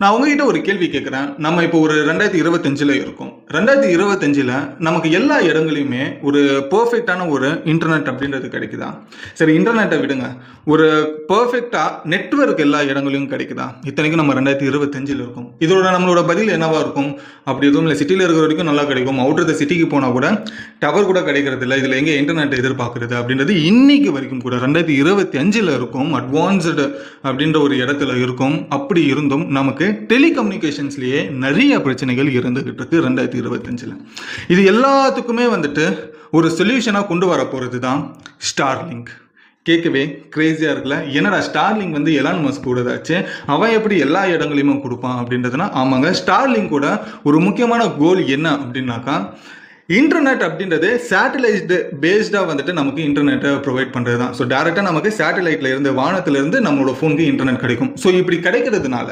நான் உங்ககிட்ட ஒரு கேள்வி கேட்குறேன். நம்ம இப்போ ஒரு 2025ல இருக்கோம். 2025ல நமக்கு எல்லா இடங்களையுமே ஒரு பெர்ஃபெக்ட்டான ஒரு இன்டர்நெட் அப்படின்றது கிடைக்குதா? சரி, இன்டர்நெட்ட விடுங்க. ஒரு பெர்ஃபெக்ட்டா நெட்வொர்க் எல்லா இடங்கள்லயும் கிடைக்குதா? இத்தனைக்கும் நம்ம 2025ல இருக்கோம். இதோட நம்மளோட பதில் என்னவா இருக்கும்? அப்படி எதுவும் இல்ல. சிட்டில இருக்கிற வரைக்கும் நல்லா கிடைக்கும். அவுட்டர் த சிட்டிக்கு போனா கூட டவர் கூட கிடைக்கிறது இல்ல. இதுல எங்க இன்டர்நெட் எதிர்பார்க்கிறது அப்படின்றது இன்னைக்கு வரைக்கும் கூட 2025ல இருக்கும். அட்வான்ஸ்டு அப்படின்ற ஒரு இடத்துல இருக்கும். அப்படி இருந்தும் நமக்கு டெலிகம்யூனிகேஷன்ஸ்லயே நிறைய பிரச்சனைகள் இருந்துகிட்டு இருக்கு 2025ல. இது எல்லாத்துக்குமே ஒரு சொல்யூஷனா கொண்டு வர போறது தான் ஸ்டார்லிங்க். கேட்கவே கிரேசியா இருக்குல்ல. என்னடா ஸ்டார்லிங்க் எலான் மஸ்க் கூடதாச்சு, அவன் எப்படி எல்லா இடங்களையுமே கொடுப்பான் அப்படின்றதுனா, ஆமாங்க, ஸ்டார்லிங்க் கூட ஒரு முக்கியமான கோல் என்ன அப்படின்னாக்கா, இன்டர்நெட் அப்படின்றது சேட்டலைட் பேஸ்டா நமக்கு இன்டர்நெட்டை ப்ரொவைட் பண்றது தான். ஸோ டைரக்டா நமக்கு சேட்டலைட்ல இருந்து வானத்துல இருந்து நம்மளோட போனுக்கு இன்டர்நெட் கிடைக்கும். ஸோ இப்படி கிடைக்கிறதுனால